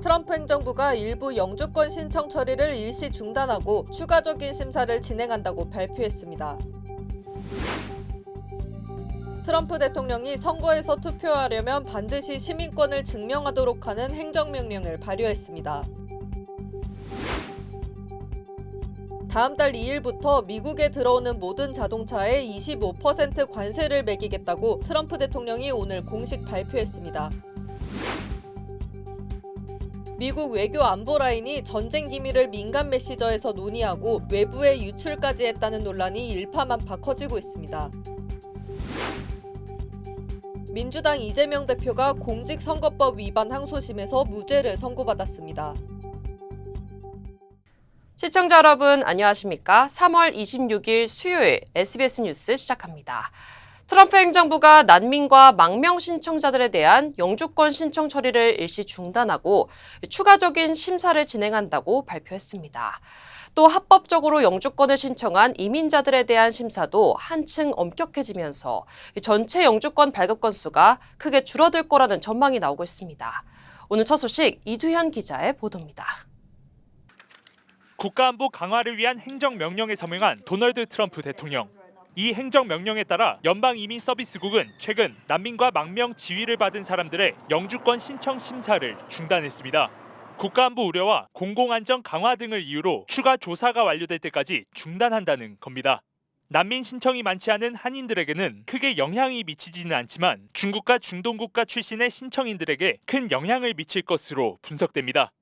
트럼프 행정부가 일부 영주권 신청 처리를 일시 중단하고 추가적인 심사를 진행한다고 발표했습니다. 트럼프 대통령이 선거에서 투표하려면 반드시 시민권을 증명하도록 하는 행정명령을 발효했습니다. 다음 달 2일부터 미국에 들어오는 모든 자동차에 25% 관세를 매기겠다고 트럼프 대통령이 오늘 공식 발표했습니다. 미국 외교 안보 라인이 전쟁 기밀을 민간 메시저에서 논의하고 외부에 유출까지 했다는 논란이 일파만파 커지고 있습니다. 민주당 이재명 대표가 공직선거법 위반 항소심에서 무죄를 선고받았습니다. 시청자 여러분 안녕하십니까? 3월 26일 수요일 SBS 뉴스 시작합니다. 트럼프 행정부가 난민과 망명 신청자들에 대한 영주권 신청 처리를 일시 중단하고 추가적인 심사를 진행한다고 발표했습니다. 또 합법적으로 영주권을 신청한 이민자들에 대한 심사도 한층 엄격해지면서 전체 영주권 발급 건수가 크게 줄어들 거라는 전망이 나오고 있습니다. 오늘 첫 소식 이두현 기자의 보도입니다. 국가안보 강화를 위한 행정명령에 서명한 도널드 트럼프 대통령. 이 행정명령에 따라 연방이민서비스국은 최근 난민과 망명 지위를 받은 사람들의 영주권 신청 심사를 중단했습니다. 국가안보 우려와 공공안전 강화 등을 이유로 추가 조사가 완료될 때까지 중단한다는 겁니다. 난민 신청이 많지 않은 한인들에게는 크게 영향이 미치지는 않지만 중국과 중동국가 출신의 신청인들에게 큰 영향을 미칠 것으로 분석됩니다.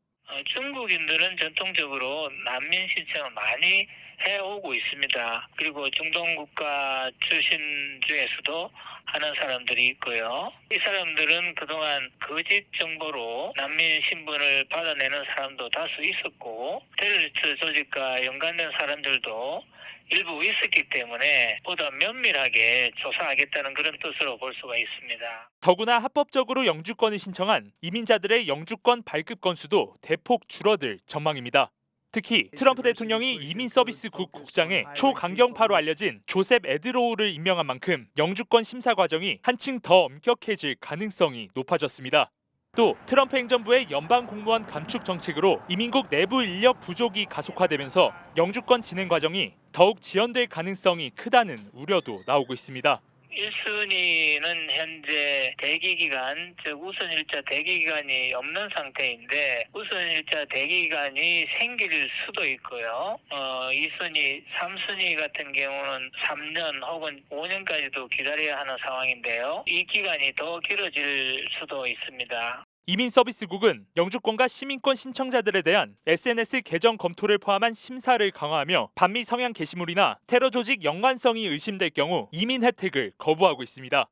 중국인들은 전통적으로 난민 신청을 많이 해오고 있습니다. 그리고 중동 국가 출신 중에서도 하는 사람들이 있고요. 이 사람들은 그동안 거짓 정보로 난민 신분을 받아내는 사람도 다수 있었고 테러리스트 조직과 연관된 사람들도 일부 있었기 때문에 보다 면밀하게 조사하겠다는 그런 뜻으로 볼 수가 있습니다. 더구나 합법적으로 영주권을 신청한 이민자들의 영주권 발급 건수도 대폭 줄어들 전망입니다. 특히 트럼프 대통령이 이민서비스국 국장에 초강경파로 알려진 조셉 에드로우를 임명한 만큼 영주권 심사 과정이 한층 더 엄격해질 가능성이 높아졌습니다. 또 트럼프 행정부의 연방 공무원 감축 정책으로 이민국 내부 인력 부족이 가속화되면서 영주권 진행 과정이 더욱 지연될 가능성이 크다는 우려도 나오고 있습니다. 1순위는 현재 대기기간, 즉 우선일자 대기기간이 없는 상태인데 우선일자 대기기간이 생길 수도 있고요. 2순위, 3순위 같은 경우는 3년 혹은 5년까지도 기다려야 하는 상황인데요. 이 기간이 더 길어질 수도 있습니다. 이민서비스국은 영주권과 시민권 신청자들에 대한 SNS 계정 검토를 포함한 심사를 강화하며 반미 성향 게시물이나 테러 조직 연관성이 의심될 경우 이민 혜택을 거부하고 있습니다.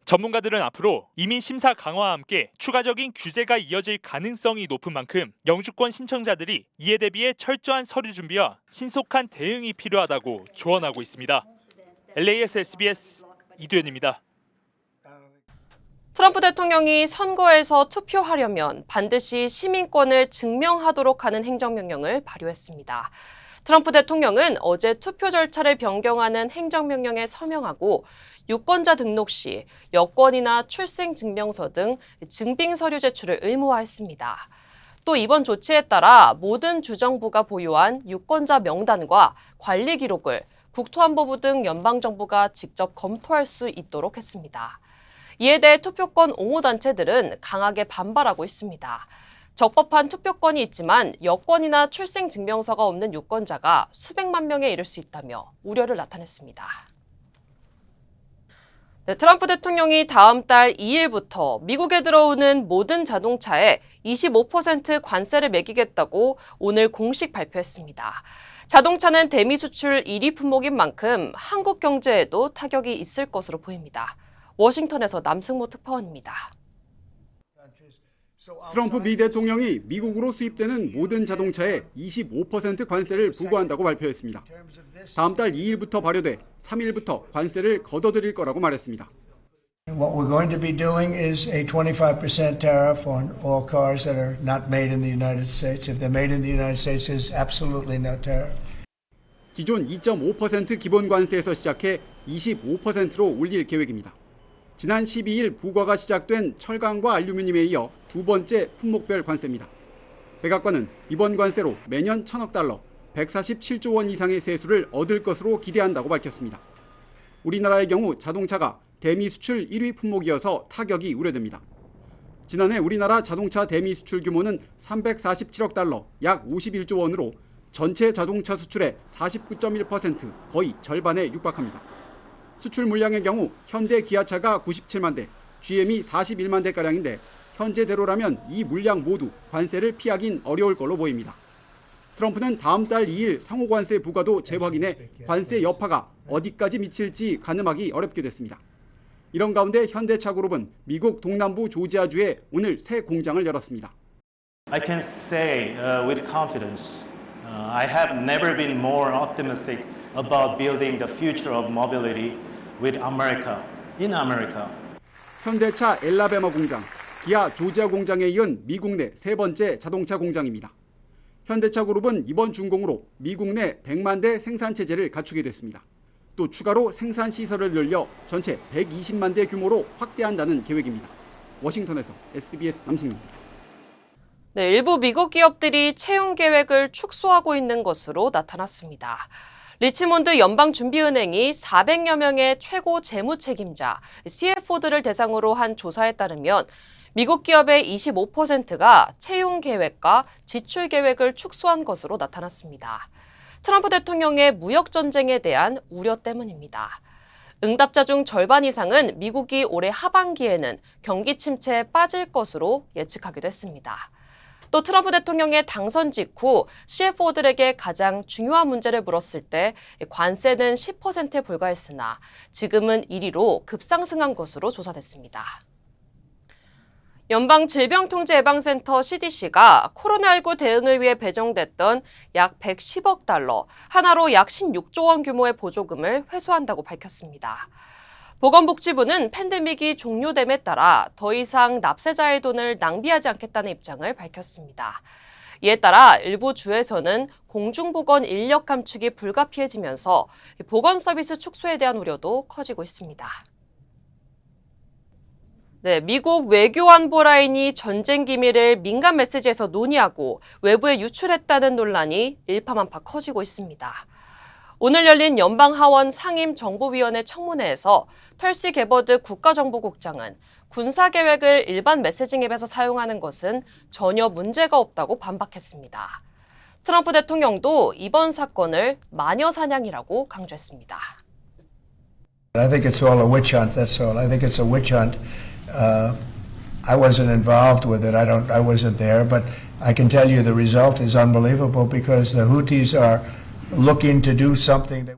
전문가들은 앞으로 이민 심사 강화와 함께 추가적인 규제가 이어질 가능성이 높은 만큼 영주권 신청자들이 이에 대비해 철저한 서류 준비와 신속한 대응이 필요하다고 조언하고 있습니다. LA에서 SBS 이두현입니다. 트럼프 대통령이 선거에서 투표하려면 반드시 시민권을 증명하도록 하는 행정명령을 발효했습니다. 트럼프 대통령은 어제 투표 절차를 변경하는 행정명령에 서명하고 유권자 등록 시 여권이나 출생증명서 등 증빙서류 제출을 의무화했습니다. 또 이번 조치에 따라 모든 주정부가 보유한 유권자 명단과 관리 기록을 국토안보부 등 연방정부가 직접 검토할 수 있도록 했습니다. 이에 대해 투표권 옹호단체들은 강하게 반발하고 있습니다. 적법한 투표권이 있지만 여권이나 출생증명서가 없는 유권자가 수백만 명에 이를 수 있다며 우려를 나타냈습니다. 트럼프 대통령이 다음 달 2일부터 미국에 들어오는 모든 자동차에 25% 관세를 매기겠다고 오늘 공식 발표했습니다. 자동차는 대미 수출 1위 품목인 만큼 한국 경제에도 타격이 있을 것으로 보입니다. 워싱턴에서 남승모 특파원입니다. 트럼프 미 대통령이 미국으로 수입되는 모든 자동차에 25% 관세를 부과한다고 발표했습니다. 다음 달 2일부터 발효돼 3일부터 관세를 걷어들일 거라고 말했습니다. What we're going to be doing is a 25% tariff on all cars that are not made in the United States. If they're made in the United States, there's absolutely no tariff. 기존 2.5% 기본 관세에서 시작해 25%로 올릴 계획입니다. 지난 12일 부과가 시작된 철강과 알루미늄에 이어 두 번째 품목별 관세입니다. 백악관은 이번 관세로 매년 1,000억 달러, 147조 원 이상의 세수를 얻을 것으로 기대한다고 밝혔습니다. 우리나라의 경우 자동차가 대미 수출 1위 품목이어서 타격이 우려됩니다. 지난해 우리나라 자동차 대미 수출 규모는 347억 달러, 약 51조 원으로 전체 자동차 수출의 49.1%, 거의 절반에 육박합니다. 수출 물량의 경우 현대 기아차가 97만 대, GM이 41만 대가량인데 현재대로라면 이 물량 모두 관세를 피하긴 어려울 걸로 보입니다. 트럼프는 다음 달 2일 상호관세 부과도 재확인해 관세 여파가 어디까지 미칠지 가늠하기 어렵게 됐습니다. 이런 가운데 현대차 그룹은 미국 동남부 조지아주에 오늘 새 공장을 열었습니다. I can say with confidence, I have never been more optimistic about building the future of mobility with America, in America. 현대차 엘라베마 공장, 기아 조지아 공장에 이은 미국 내 세 번째 자동차 공장입니다. 현대차 그룹은 이번 준공으로 미국 내 100만 대 생산 체제를 갖추게 됐습니다. 또 추가로 생산 시설을 늘려 전체 120만 대 규모로 확대한다는 계획입니다. 워싱턴에서 SBS 남승입니다. 네, 일부 미국 기업들이 채용 계획을 축소하고 있는 것으로 나타났습니다. 리치몬드 연방준비은행이 400여 명의 최고 재무 책임자, CFO들을 대상으로 한 조사에 따르면 미국 기업의 25%가 채용 계획과 지출 계획을 축소한 것으로 나타났습니다. 트럼프 대통령의 무역 전쟁에 대한 우려 때문입니다. 응답자 중 절반 이상은 미국이 올해 하반기에는 경기 침체에 빠질 것으로 예측하기도 했습니다. 또 트럼프 대통령의 당선 직후 CFO들에게 가장 중요한 문제를 물었을 때 관세는 10%에 불과했으나 지금은 1위로 급상승한 것으로 조사됐습니다. 연방질병통제예방센터 CDC가 코로나19 대응을 위해 배정됐던 약 110억 달러, 하나로 약 16조 원 규모의 보조금을 회수한다고 밝혔습니다. 보건복지부는 팬데믹이 종료됨에 따라 더 이상 납세자의 돈을 낭비하지 않겠다는 입장을 밝혔습니다. 이에 따라 일부 주에서는 공중보건 인력 감축이 불가피해지면서 보건 서비스 축소에 대한 우려도 커지고 있습니다. 네, 미국 외교안보라인이 전쟁 기밀을 민간 메시지에서 논의하고 외부에 유출했다는 논란이 일파만파 커지고 있습니다. 오늘 열린 연방하원 상임정보위원회 청문회에서 털시 게버드 국가정보국장은 군사계획을 일반 메시징 앱에서 사용하는 것은 전혀 문제가 없다고 반박했습니다. 트럼프 대통령도 이번 사건을 마녀사냥이라고 강조했습니다. I think it's all a witch hunt, that's all. I think it's a witch hunt. I wasn't involved with it. I wasn't there, but I can tell you the result is unbelievable because the Houthis are looking to do something that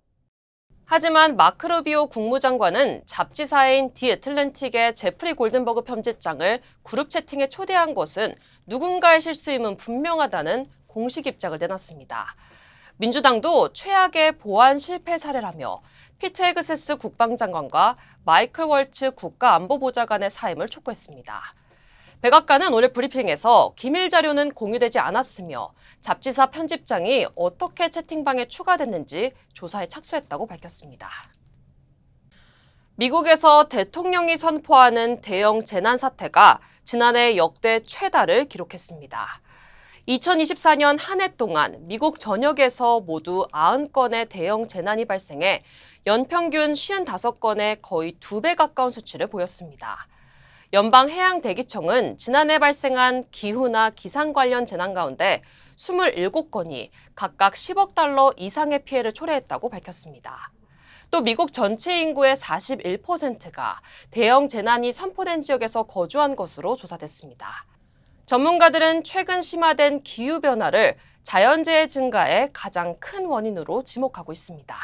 하지만 마크 루비오 국무장관은 잡지사인 디 애틀랜틱의 제프리 골든버그 편집장을 그룹 채팅에 초대한 것은 누군가의 실수임은 분명하다는 공식 입장을 내놨습니다. 민주당도 최악의 보안 실패 사례라며 피트 헤그세스 국방장관과 마이클 월츠 국가안보보좌관의 사임을 촉구했습니다. 백악관은 오늘 브리핑에서 기밀 자료는 공유되지 않았으며 잡지사 편집장이 어떻게 채팅방에 추가됐는지 조사에 착수했다고 밝혔습니다. 미국에서 대통령이 선포하는 대형 재난 사태가 지난해 역대 최다를 기록했습니다. 2024년 한 해 동안 미국 전역에서 모두 90건의 대형 재난이 발생해 연평균 55건의 거의 2배 가까운 수치를 보였습니다. 연방해양대기청은 지난해 발생한 기후나 기상 관련 재난 가운데 27건이 각각 10억 달러 이상의 피해를 초래했다고 밝혔습니다. 또 미국 전체 인구의 41%가 대형 재난이 선포된 지역에서 거주한 것으로 조사됐습니다. 전문가들은 최근 심화된 기후변화를 자연재해 증가의 가장 큰 원인으로 지목하고 있습니다.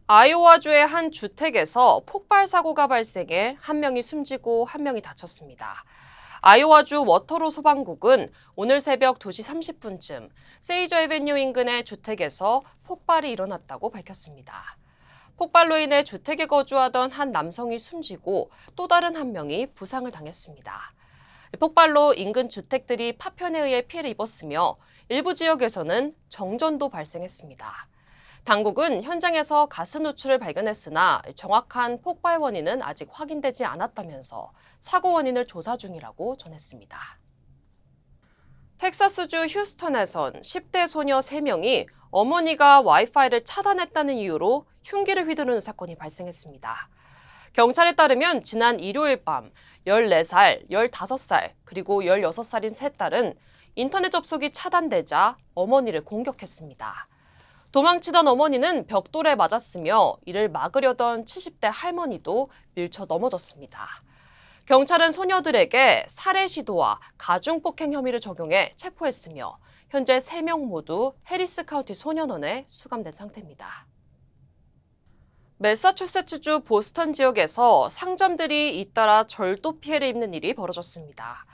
아이오와주의 한 주택에서 폭발 사고가 발생해 한 명이 숨지고 한 명이 다쳤습니다. 아이오와주 워터로 소방국은 오늘 새벽 2시 30분쯤 세이저 에베뉴 인근의 주택에서 폭발이 일어났다고 밝혔습니다. 폭발로 인해 주택에 거주하던 한 남성이 숨지고 또 다른 한 명이 부상을 당했습니다. 폭발로 인근 주택들이 파편에 의해 피해를 입었으며 일부 지역에서는 정전도 발생했습니다. 당국은 현장에서 가스 누출을 발견했으나 정확한 폭발 원인은 아직 확인되지 않았다면서 사고 원인을 조사 중이라고 전했습니다. 텍사스주 휴스턴에선 10대 소녀 3명이 어머니가 와이파이를 차단했다는 이유로 흉기를 휘두르는 사건이 발생했습니다. 경찰에 따르면 지난 일요일 밤 14살, 15살, 그리고 16살인 세 딸은 인터넷 접속이 차단되자 어머니를 공격했습니다. 도망치던 어머니는 벽돌에 맞았으며 이를 막으려던 70대 할머니도 밀쳐 넘어졌습니다. 경찰은 소녀들에게 살해 시도와 가중폭행 혐의를 적용해 체포했으며 현재 3명 모두 해리스 카운티 소년원에 수감된 상태입니다. 매사추세츠주 보스턴 지역에서 상점들이 잇따라 절도 피해를 입는 일이 벌어졌습니다.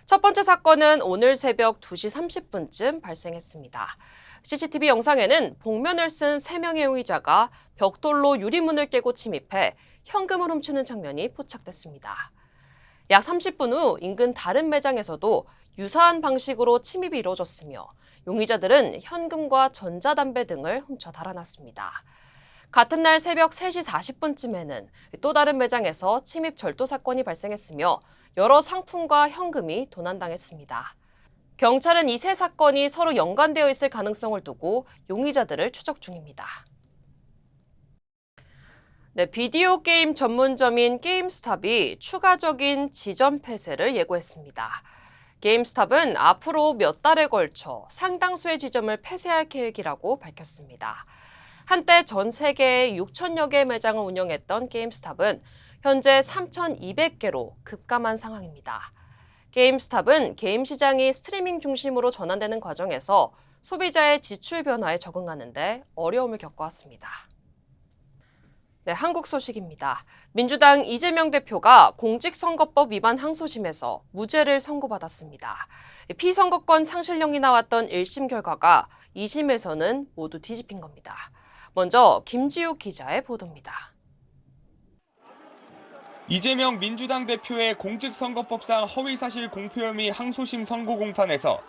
첫 번째 사건은 오늘 새벽 2시 30분쯤 발생했습니다. CCTV 영상에는 복면을 쓴 3명의 용의자가 벽돌로 유리문을 깨고 침입해 현금을 훔치는 장면이 포착됐습니다. 약 30분 후 인근 다른 매장에서도 유사한 방식으로 침입이 이루어졌으며 용의자들은 현금과 전자담배 등을 훔쳐 달아났습니다. 같은 날 새벽 3시 40분쯤에는 또 다른 매장에서 침입 절도 사건이 발생했으며 여러 상품과 현금이 도난당했습니다. 경찰은 이 세 사건이 서로 연관되어 있을 가능성을 두고 용의자들을 추적 중입니다. 비디오 게임 전문점인 게임스탑이 추가적인 지점 폐쇄를 예고했습니다. 게임스탑은 앞으로 몇 달에 걸쳐 상당수의 지점을 폐쇄할 계획이라고 밝혔습니다. 한때 전 세계에 6천여 개의 매장을 운영했던 게임스탑은 현재 3,200개로 급감한 상황입니다. 게임스탑은 게임 시장이 스트리밍 중심으로 전환되는 과정에서 소비자의 지출 변화에 적응하는 데 어려움을 겪어왔습니다. 한국 소식입니다. 민주당 이재명 대표가 공직선거법 위반 항소심에서 무죄를 선고받았습니다. 피선거권 상실령이 나왔던 1심 결과가 2심에서는 모두 뒤집힌 겁니다. 먼저 김지욱 기자의 보도입니다. 이재명 민주당 대표의 공직선거법상 허위사실 공표 혐의 항소심 선고 공판에서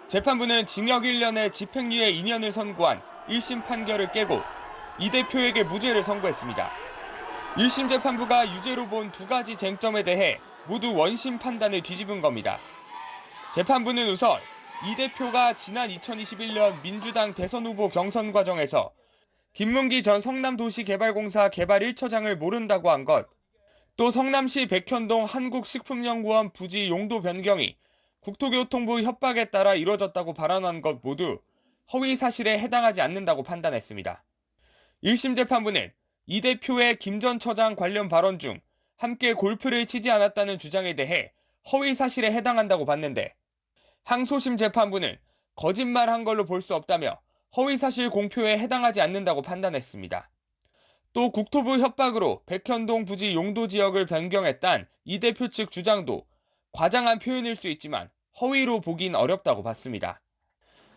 재판부는 징역 1년에 집행유예 2년을 선고한 1심 판결을 깨고 이 대표에게 무죄를 선고했습니다. 1심 재판부가 유죄로 본 두 가지 쟁점에 대해 모두 원심 판단을 뒤집은 겁니다. 재판부는 우선 이 대표가 지난 2021년 민주당 대선 후보 경선 과정에서 김문기 전 성남도시개발공사 개발 1처장을 모른다고 한 것, 또 성남시 백현동 한국식품연구원 부지 용도 변경이 국토교통부 협박에 따라 이뤄졌다고 발언한 것 모두 허위 사실에 해당하지 않는다고 판단했습니다. 1심 재판부는 이 대표의 김 전 처장 관련 발언 중 함께 골프를 치지 않았다는 주장에 대해 허위 사실에 해당한다고 봤는데, 항소심 재판부는 거짓말한 걸로 볼 수 없다며 허위 사실 공표에 해당하지 않는다고 판단했습니다. 또 국토부 협박으로 백현동 부지 용도 지역을 변경했단 이 대표 측 주장도 과장한 표현일 수 있지만 허위로 보긴 어렵다고 봤습니다.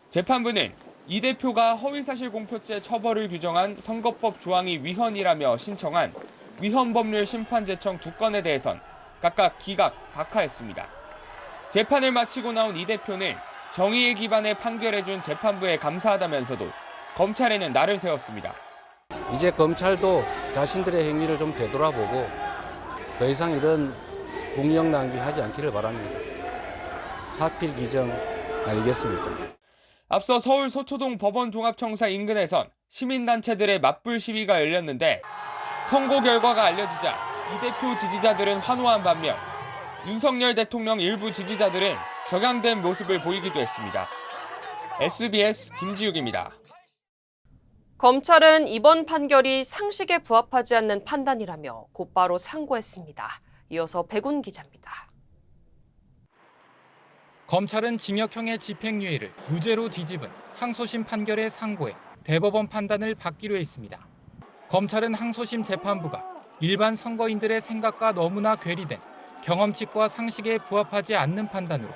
재판부는 이 대표가 허위사실 공표죄 처벌을 규정한 선거법 조항이 위헌이라며 신청한 위헌법률 심판제청 2건에 대해선 각각 기각, 각하했습니다. 재판을 마치고 나온 이 대표는 정의에 기반해 판결해준 재판부에 감사하다면서도 검찰에는 날을 세웠습니다. 이제 검찰도 자신들의 행위를 좀 되돌아보고 더 이상 이런 공력 낭비하지 않기를 바랍니다. 사필 기정 아니겠습니까? 앞서 서울 서초동 법원종합청사 인근에선 시민단체들의 맞불 시위가 열렸는데 선고 결과가 알려지자 이 대표 지지자들은 환호한 반면 윤석열 대통령 일부 지지자들은 격양된 모습을 보이기도 했습니다. SBS 김지욱입니다. 검찰은 이번 판결이 상식에 부합하지 않는 판단이라며 곧바로 상고했습니다. 이어서 백운 기자입니다. 검찰은 징역형의 집행유예를 무죄로 뒤집은 항소심 판결의 상고에 대법원 판단을 받기로 했습니다. 검찰은 항소심 재판부가 일반 선거인들의 생각과 너무나 괴리된 경험칙과 상식에 부합하지 않는 판단으로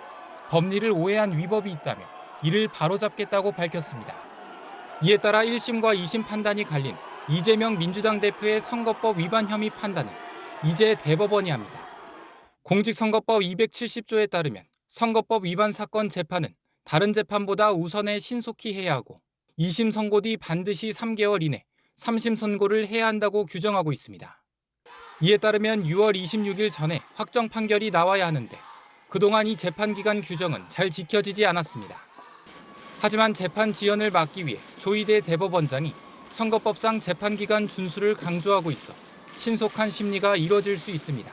법리를 오해한 위법이 있다며 이를 바로잡겠다고 밝혔습니다. 이에 따라 1심과 2심 판단이 갈린 이재명 민주당 대표의 선거법 위반 혐의 판단은 이제 대법원이 합니다. 공직선거법 270조에 따르면 선거법 위반 사건 재판은 다른 재판보다 우선에 신속히 해야 하고 2심 선고 뒤 반드시 3개월 이내 3심 선고를 해야 한다고 규정하고 있습니다. 이에 따르면 6월 26일 전에 확정 판결이 나와야 하는데 그동안 이 재판 기간 규정은 잘 지켜지지 않았습니다. 하지만 재판 지연을 막기 위해 조희대 대법원장이 선거법상 재판 기간 준수를 강조하고 있어 신속한 심리가 이뤄질 수 있습니다.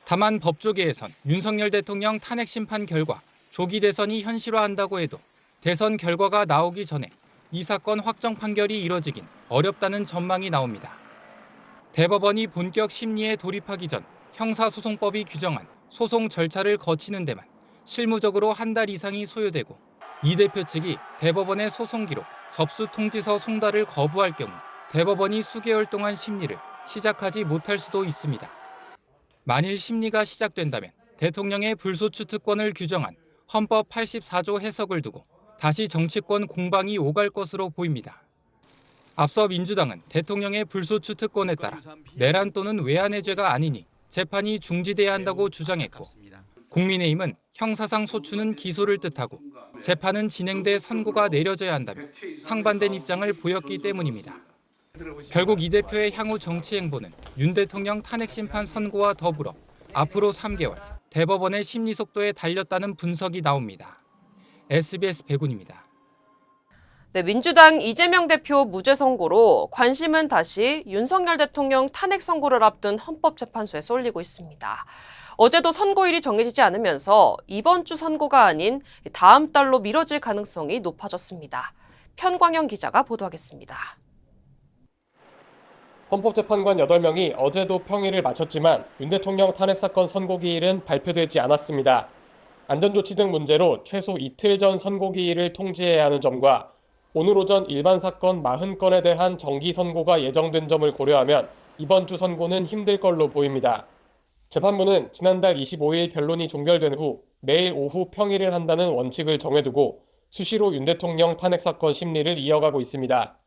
다만 법조계에선 윤석열 대통령 탄핵 심판 결과 조기 대선이 현실화한다고 해도 대선 결과가 나오기 전에 이 사건 확정 판결이 이뤄지긴 어렵다는 전망이 나옵니다. 대법원이 본격 심리에 돌입하기 전 형사소송법이 규정한 소송 절차를 거치는 데만 실무적으로 한 달 이상이 소요되고 이 대표 측이 대법원의 소송 기록, 접수 통지서 송달을 거부할 경우 대법원이 수개월 동안 심리를 시작하지 못할 수도 있습니다. 만일 심리가 시작된다면 대통령의 불소추 특권을 규정한 헌법 84조 해석을 두고 다시 정치권 공방이 오갈 것으로 보입니다. 앞서 민주당은 대통령의 불소추 특권에 따라 내란 또는 외환의 죄가 아니니 재판이 중지돼야 한다고 주장했고, 국민의힘은 형사상 소추는 기소를 뜻하고 재판은 진행돼 선고가 내려져야 한다며 상반된 입장을 보였기 때문입니다. 결국 이 대표의 향후 정치 행보는 윤 대통령 탄핵 심판 선고와 더불어 앞으로 3개월 대법원의 심리 속도에 달렸다는 분석이 나옵니다. SBS 백운입니다. 네, 민주당 이재명 대표 무죄 선고로 관심은 다시 윤석열 대통령 탄핵 선고를 앞둔 헌법재판소에 쏠리고 있습니다. 어제도 선고일이 정해지지 않으면서 이번 주 선고가 아닌 다음 달로 미뤄질 가능성이 높아졌습니다. 편광영 기자가 보도하겠습니다. 헌법재판관 8명이 어제도 평일을 마쳤지만 윤 대통령 탄핵 사건 선고기일은 발표되지 않았습니다. 안전조치 등 문제로 최소 이틀 전 선고기일을 통지해야 하는 점과 오늘 오전 일반 사건 40건에 대한 정기 선고가 예정된 점을 고려하면 이번 주 선고는 힘들 걸로 보입니다. 재판부는 지난달 25일 변론이 종결된 후 매일 오후 평일을 한다는 원칙을 정해두고 수시로 윤 대통령 탄핵 사건 심리를 이어가고 있습니다.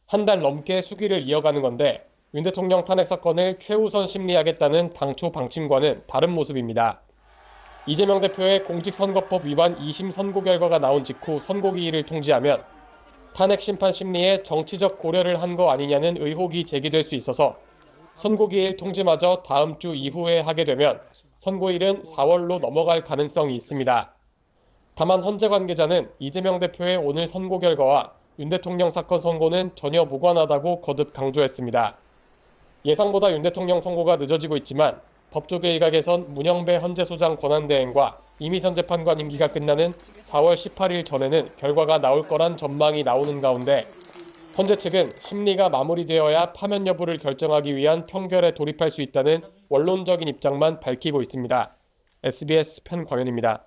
한 달 넘게 수기를 이어가는 건데 윤 대통령 탄핵 사건을 최우선 심리하겠다는 당초 방침과는 다른 모습입니다. 이재명 대표의 공직선거법 위반 2심 선고 결과가 나온 직후 선고기일을 통지하면 탄핵 심판 심리에 정치적 고려를 한 거 아니냐는 의혹이 제기될 수 있어서 선고기일 통지마저 다음 주 이후에 하게 되면 선고일은 4월로 넘어갈 가능성이 있습니다. 다만 헌재 관계자는 이재명 대표의 오늘 선고 결과와 윤 대통령 사건 선고는 전혀 무관하다고 거듭 강조했습니다. 예상보다 윤 대통령 선고가 늦어지고 있지만 법조계 일각에선 문영배 헌재소장 권한대행과 이미선 재판관 임기가 끝나는 4월 18일 전에는 결과가 나올 거란 전망이 나오는 가운데 헌재 측은 심리가 마무리되어야 파면 여부를 결정하기 위한 평결에 돌입할 수 있다는 원론적인 입장만 밝히고 있습니다. SBS 편광현입니다.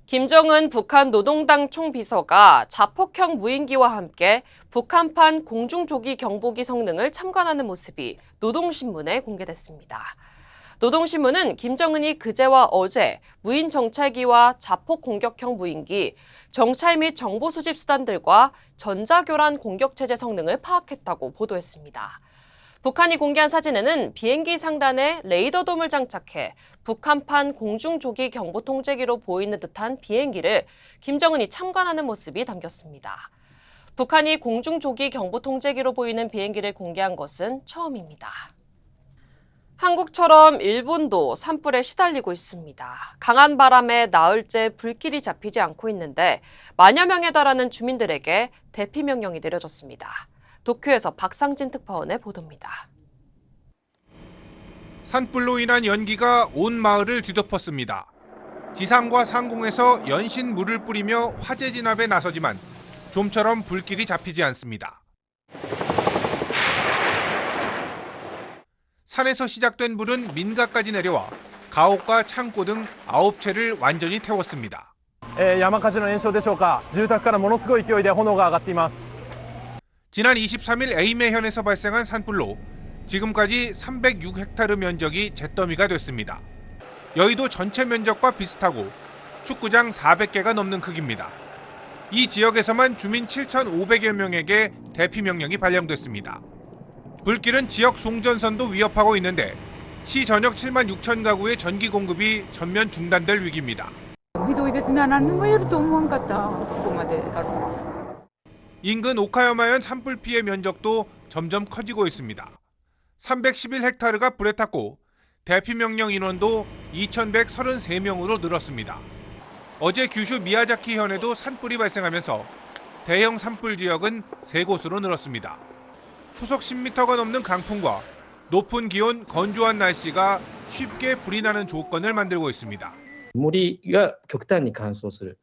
김정은 북한 노동당 총비서가 자폭형 무인기와 함께 북한판 공중조기 경보기 성능을 참관하는 모습이 노동신문에 공개됐습니다. 노동신문은 김정은이 그제와 어제 무인 정찰기와 자폭 공격형 무인기, 정찰 및 정보 수집 수단들과 전자교란 공격체제 성능을 파악했다고 보도했습니다. 북한이 공개한 사진에는 비행기 상단에 레이더돔을 장착해 북한판 공중조기 경보 통제기로 보이는 듯한 비행기를 김정은이 참관하는 모습이 담겼습니다. 북한이 공중조기 경보 통제기로 보이는 비행기를 공개한 것은 처음입니다. 한국처럼 일본도 산불에 시달리고 있습니다. 강한 바람에 나흘째 불길이 잡히지 않고 있는데 만여 명에 달하는 주민들에게 대피 명령이 내려졌습니다. 도쿄에서 박상진 특파원의 보도입니다. 산불로 인한 연기가 온 마을을 뒤덮었습니다. 지상과 상공에서 연신 물을 뿌리며 화재 진압에 나서지만 좀처럼 불길이 잡히지 않습니다. 산에서 시작된 불은 민가까지 내려와 가옥과 창고 등 9채를 완전히 태웠습니다. 山火事の延焼でしょうか。住宅からものすごい勢いで炎が上がっています。 지난 23일 에이메현에서 발생한 산불로 지금까지 306헥타르 면적이 잿더미가 됐습니다. 여의도 전체 면적과 비슷하고 축구장 400개가 넘는 크기입니다. 이 지역에서만 주민 7,500여 명에게 대피 명령이 발령됐습니다. 불길은 지역 송전선도 위협하고 있는데 시 전역 7만 6천 가구의 전기 공급이 전면 중단될 위기입니다. 인근 오카야마현 산불 피해 면적도 점점 커지고 있습니다. 311헥타르가 불에 탔고 대피명령 인원도 2,133명으로 늘었습니다. 어제 규슈 미야자키현에도 산불이 발생하면서 대형 산불 지역은 3곳으로 늘었습니다. 초속 10m가 넘는 강풍과 높은 기온, 건조한 날씨가 쉽게 불이 나는 조건을 만들고 있습니다. 森が極端に乾燥する、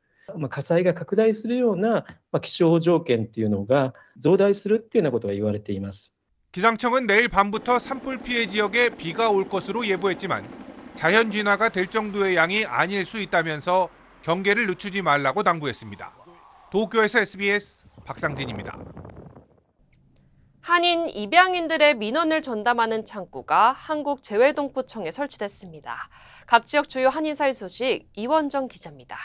火災が拡大するような気象条件っていうのが増大するっていうようなことが言われています。 기상청은 내일 밤부터 산불 피해 지역에 비가 올 것으로 예보했지만 자연 진화가 될 정도의 양이 아닐 수 있다면서 경계를 늦추지 말라고 당부했습니다. 도쿄에서 SBS 박상진입니다. 한인 입양인들의 민원을 전담하는 창구가 한국 재외동포청에 설치됐습니다. 각 지역 주요 한인사회 소식 이원정 기자입니다.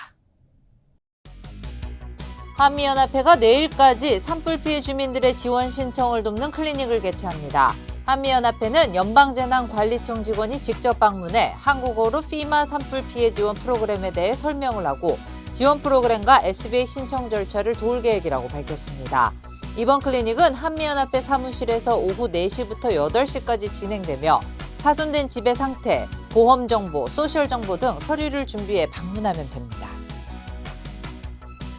한미연합회가 내일까지 산불 피해 주민들의 지원 신청을 돕는 클리닉을 개최합니다. 한미연합회는 연방재난관리청 직원이 직접 방문해 한국어로 FEMA 산불 피해 지원 프로그램에 대해 설명을 하고 지원 프로그램과 SBA 신청 절차를 도울 계획이라고 밝혔습니다. 이번 클리닉은 한미연합회 사무실에서 오후 4시부터 8시까지 진행되며 파손된 집의 상태, 보험 정보, 소셜 정보 등 서류를 준비해 방문하면 됩니다.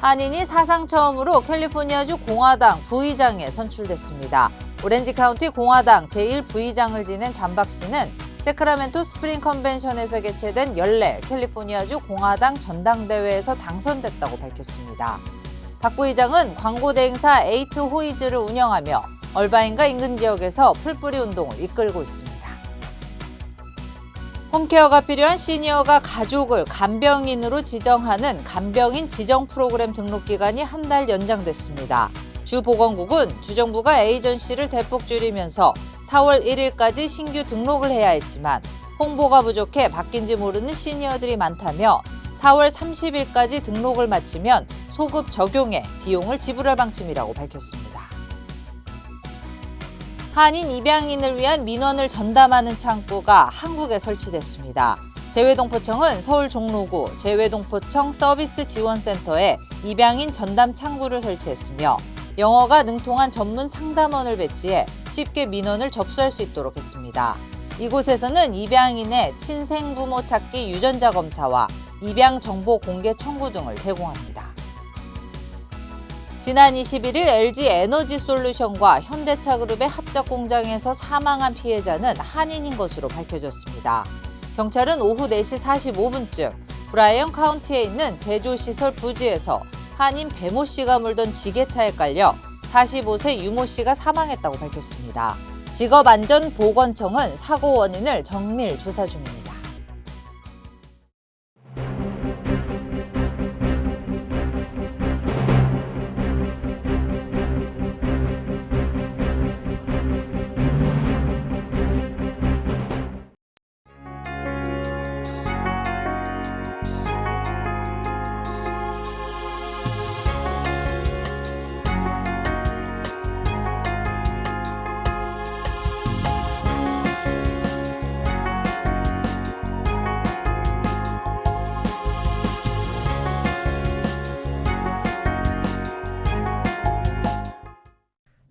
한인이 사상 처음으로 캘리포니아주 공화당 부의장에 선출됐습니다. 오렌지 카운티 공화당 제1부의장을 지낸 잔박 씨는 세크라멘토 스프링 컨벤션에서 개최된 연례 캘리포니아주 공화당 전당대회에서 당선됐다고 밝혔습니다. 박 부의장은 광고 대행사 에이트 호이즈를 운영하며 얼바인과 인근 지역에서 풀뿌리 운동을 이끌고 있습니다. 홈케어가 필요한 시니어가 가족을 간병인으로 지정하는 간병인 지정 프로그램 등록 기간이 한 달 연장됐습니다. 주 보건국은 주정부가 에이전시를 대폭 줄이면서 4월 1일까지 신규 등록을 해야 했지만 홍보가 부족해 바뀐지 모르는 시니어들이 많다며 4월 30일까지 등록을 마치면 소급 적용해 비용을 지불할 방침이라고 밝혔습니다. 한인 입양인을 위한 민원을 전담하는 창구가 한국에 설치됐습니다. 재외동포청은 서울 종로구 재외동포청 서비스 지원센터에 입양인 전담 창구를 설치했으며 영어가 능통한 전문 상담원을 배치해 쉽게 민원을 접수할 수 있도록 했습니다. 이곳에서는 입양인의 친생부모 찾기 유전자 검사와 입양 정보 공개 청구 등을 제공합니다. 지난 21일 LG 에너지솔루션과 현대차그룹의 합작 공장에서 사망한 피해자는 한인인 것으로 밝혀졌습니다. 경찰은 오후 4시 45분쯤 브라이언 카운티에 있는 제조시설 부지에서 한인 배모 씨가 몰던 지게차에 깔려 45세 유모 씨가 사망했다고 밝혔습니다. 직업안전보건청은 사고 원인을 정밀 조사 중입니다.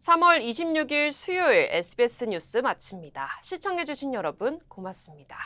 (3월 26일) 수요일 SBS 뉴스 마칩니다. 시청해주신 여러분 고맙습니다.